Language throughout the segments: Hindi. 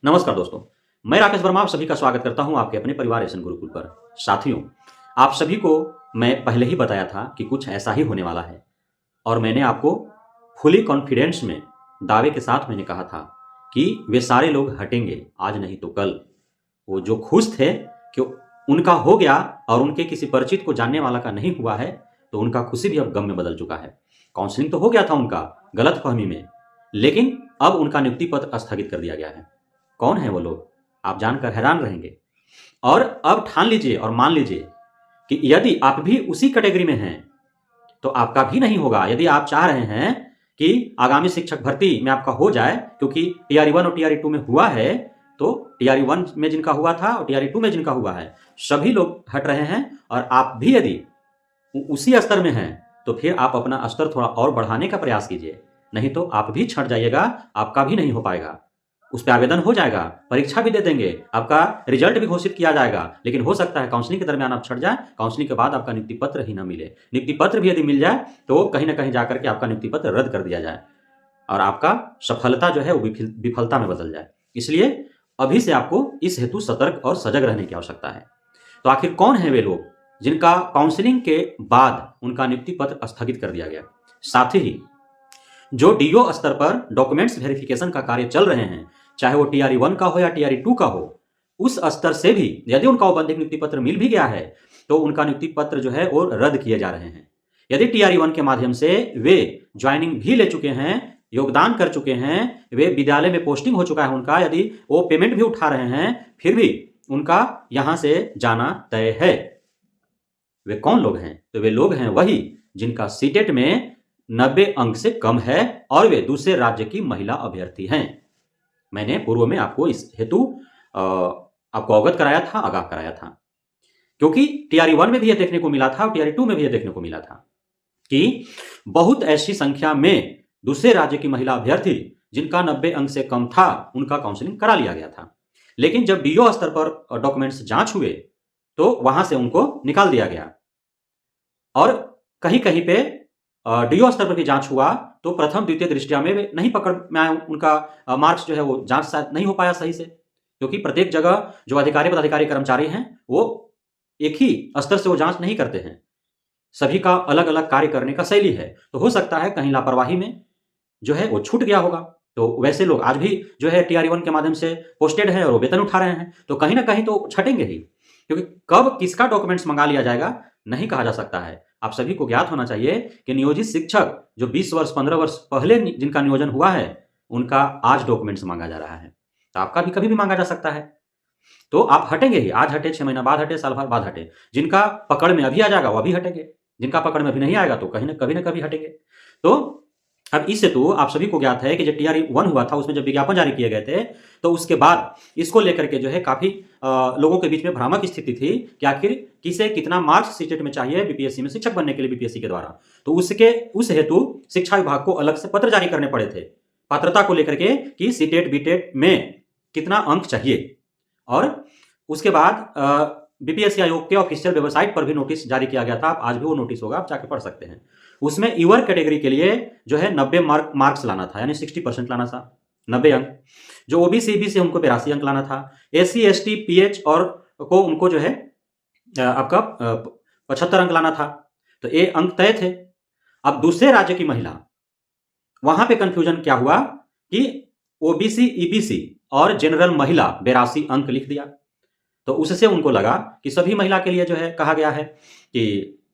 नमस्कार दोस्तों, मैं राकेश वर्मा आप सभी का स्वागत करता हूं आपके अपने परिवार एसन गुरुकुल पर। साथियों, आप सभी को मैं पहले ही बताया था कि कुछ ऐसा ही होने वाला है और मैंने आपको फुली कॉन्फिडेंस में दावे के साथ मैंने कहा था कि वे सारे लोग हटेंगे, आज नहीं तो कल। वो जो खुश थे कि उनका हो गया और उनके किसी परिचित को जानने वाला का नहीं हुआ है, तो उनका खुशी भी अब गम में बदल चुका है। काउंसलिंग तो हो गया था उनका गलतफहमी में, लेकिन अब उनका नियुक्ति पत्र स्थगित कर दिया गया है। कौन है वो लोग? आप जानकर हैरान रहेंगे। और अब ठान लीजिए और मान लीजिए कि यदि आप भी उसी कैटेगरी में हैं, तो आपका भी नहीं होगा। यदि आप चाह रहे हैं कि आगामी शिक्षक भर्ती में आपका हो जाए, क्योंकि टीआरई 1 और टीआरई 2 में हुआ है, तो टीआरई 1 में जिनका हुआ था और टीआरई 2 में जिनका हुआ है, सभी लोग हट रहे हैं और आप भी यदि उसी स्तर में हैं, तो फिर आप अपना स्तर थोड़ा और बढ़ाने का प्रयास कीजिए। नहीं तो आप भी छँट जाइएगा, आपका भी नहीं हो पाएगा। उस पे आवेदन हो जाएगा, परीक्षा भी दे देंगे, आपका रिजल्ट भी घोषित किया जाएगा, लेकिन हो सकता है काउंसलिंग के दरमियान आप छट जाएँ, काउंसलिंग के बाद आपका नियुक्ति पत्र ही ना मिले। नियुक्ति पत्र भी यदि मिल जाए, तो कहीं न कहीं जाकर के आपका नियुक्ति पत्र रद्द कर दिया जाए और आपका सफलता जो है वो विफलता में बदल जाए। इसलिए अभी से आपको इस हेतु सतर्क और सजग रहने की आवश्यकता है। तो आखिर कौन है वे लोग जिनका काउंसलिंग के बाद उनका नियुक्ति पत्र स्थगित कर दिया गया? साथ ही जो डीओ स्तर पर डॉक्यूमेंट्स वेरिफिकेशन का कार्य चल रहे हैं, चाहे वो टीआरई 1 का हो या टीआरई 2 का हो, उस स्तर से भी यदि उनका औपबंधिक नियुक्ति पत्र मिल भी गया है, तो उनका नियुक्ति पत्र जो है वो रद्द किए जा रहे हैं। यदि टीआरई 1 के माध्यम से वे ज्वाइनिंग भी ले चुके हैं, योगदान कर चुके हैं, वे विद्यालय में पोस्टिंग हो चुका है उनका, यदि वो पेमेंट भी उठा रहे हैं, फिर भी उनका यहां से जाना तय है। वे कौन लोग हैं? तो वे लोग हैं वही जिनका सीटेट में 90 अंक से कम है और वे दूसरे राज्य की महिला अभ्यर्थी हैं। मैंने पूर्व में आपको इस हेतु आपको अवगत कराया था, आगाह कराया था, क्योंकि टीआरई 1 में भी यह देखने को मिला था और टीआरई 2 में भी यह देखने को मिला था कि बहुत ऐसी संख्या में दूसरे राज्य की महिला अभ्यर्थी जिनका 90 अंक से कम था, उनका काउंसलिंग करा लिया गया था। लेकिन जब डीओ स्तर पर डॉक्यूमेंट्स जांच हुए, तो वहां से उनको निकाल दिया गया और कहीं-कहीं पे डीओ स्तर पर भी जांच हुआ, तो प्रथम द्वितीय दृष्टया में वे नहीं पकड़ में आए, उनका मार्क्स जो है वो जांच शायद नहीं हो पाया सही से, क्योंकि प्रत्येक जगह जो अधिकारी पदाधिकारी कर्मचारी हैं, वो एक ही स्तर से वो जांच नहीं करते हैं। सभी का अलग-अलग कार्य करने का शैली है, तो हो सकता है कहीं लापरवाही में जो है वो छूट गया होगा। तो वैसे लोग आज भी जो है टीआरई 1 के माध्यम से पोस्टेड है और वो वेतन उठा रहे हैं, तो कहीं न कहीं तो छटेंगे ही, क्योंकि कब किसका डॉक्यूमेंट्स मंगा लिया जाएगा, नहीं कहा जा सकता है। आप सभी को ज्ञात होना चाहिए कि नियोजित शिक्षक जो 20 वर्ष 15 वर्ष पहले जिनका नियोजन हुआ है, उनका आज डॉक्यूमेंट्स मांगा जा रहा है, तो आपका भी कभी भी मांगा जा सकता है। तो आप हटेंगे ही, आज हटे, 6 महीना बाद हटे, साल भर बाद हटे। जिनका पकड़ में अभी आ जाएगा वो अभी हटेंगे, जिनका पकड़ में अभी नहीं आएगा तो कहीं न कभी हटेंगे। तो अब इस हेतु आप सभी को ज्ञात है कि जब टीआरई 1 हुआ था, उसमें जब विज्ञापन जारी किए गए थे, तो उसके बाद इसको लेकर के जो है काफ़ी लोगों के बीच में भ्रामक स्थिति थी कि आखिर किसे कितना मार्क्स सीटेट में चाहिए बीपीएससी में शिक्षक बनने के लिए बीपीएससी के द्वारा। तो उस हेतु शिक्षा विभाग को अलग से पत्र जारी करने पड़े थे, पात्रता को लेकर के कि सीटेट बीटेट में कितना अंक चाहिए। और उसके बाद बीपीएससी आयोग के ऑफिशियल वेबसाइट पर भी नोटिस जारी किया गया था, आज भी वो नोटिस होगा, आप जाके पढ़ सकते हैं। उसमें ईवर कैटेगरी के लिए जो है 90 मार्क्स लाना था, यानी 60% लाना था, 90 अंक। जो ओबीसी ईबीसी उनको 82 अंक लाना था। एससी एसटी पीएच और को उनको जो है आपका 75 अंक लाना था। तो ये अंक तय थे। अब दूसरे राज्य की महिला, वहां पे कंफ्यूजन क्या हुआ कि ओबीसी ईबीसी और जनरल महिला 82 अंक लिख दिया, तो उससे उनको लगा कि सभी महिला के लिए जो है कहा गया है कि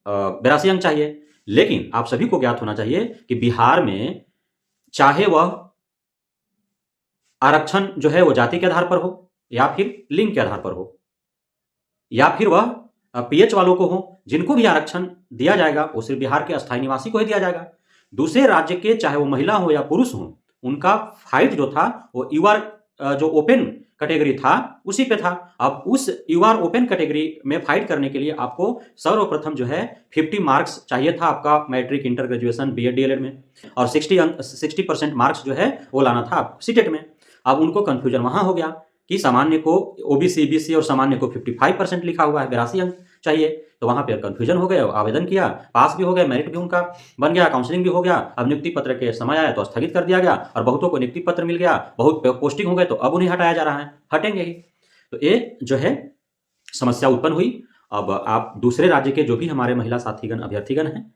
82 अंक चाहिए। लेकिन आप सभी को ज्ञात होना चाहिए कि बिहार में चाहे वह आरक्षण जो है वो जाति के आधार पर हो या फिर लिंग के आधार पर हो या फिर वह पीएच वालों को हो, जिनको भी आरक्षण दिया जाएगा वो सिर्फ बिहार के अस्थायी निवासी को ही दिया जाएगा। दूसरे राज्य के चाहे वो महिला हो या पुरुष हो, उनका फाइट जो था वो यूआर जो ओपन कैटेगरी था उसी पे था। अब उस यूआर ओपन कैटेगरी में फाइट करने के लिए आपको सर्वप्रथम जो है 50 मार्क्स चाहिए था आपका matric, inter graduation, BEd DElEd में, और 60% मार्क्स जो है वो लाना था सीटेट में। अब उनको कंफ्यूजन वहां हो गया कि सामान्य को ओबीसी ईबीसी और सामान्य को 55% लिखा हुआ है, 82 अंक, चाहिए। तो वहाँ पे कन्फ्यूजन हो गए, आवेदन किया, पास भी हो गए, मेरिट भी उनका बन गया, काउंसलिंग भी हो गया। अब नियुक्ति पत्र के समय आया तो स्थगित कर दिया गया और बहुतों को नियुक्ति पत्र मिल गया, बहुत पोस्टिंग हो गए तो अब उन्हें हटाया जा रहा है, हटेंगे ही। तो ये जो है समस्या उत्पन्न हुई। अब आप दूसरे राज्य के जो भी हमारे महिला साथीगण अभ्यर्थीगण हैं,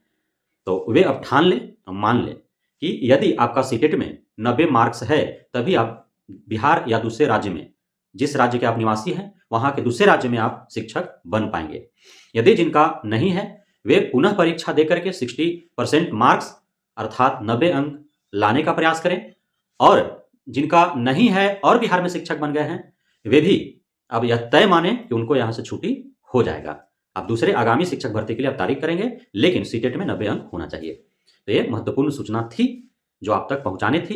तो वे अब ठान लें, मान लें कि यदि आपका सीटेट में 90 मार्क्स है, तभी आप बिहार या दूसरे राज्य में, जिस राज्य के आप निवासी हैं, वहाँ के दूसरे राज्य में आप शिक्षक बन पाएंगे। यदि जिनका नहीं है, वे पुनः परीक्षा देकर के 60% मार्क्स अर्थात 90 अंक लाने का प्रयास करें। और जिनका नहीं है और बिहार में शिक्षक बन गए हैं, वे भी अब यह तय माने कि उनको यहाँ से छुट्टी हो जाएगा। अब दूसरे आगामी शिक्षक भर्ती के लिए आप तारीख करेंगे, लेकिन सीटेट में 90 अंक होना चाहिए। तो ये महत्वपूर्ण सूचना थी जो आप तक पहुंचाने थी।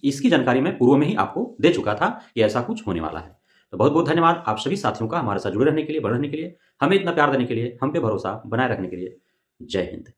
इसकी जानकारी मैं पूर्व में ही आपको दे चुका था कि ऐसा कुछ होने वाला है। तो बहुत बहुत धन्यवाद आप सभी साथियों का हमारे साथ जुड़े रहने के लिए, बढ़ने के लिए, हमें इतना प्यार देने के लिए, हम पे भरोसा बनाए रखने के लिए। जय हिंद।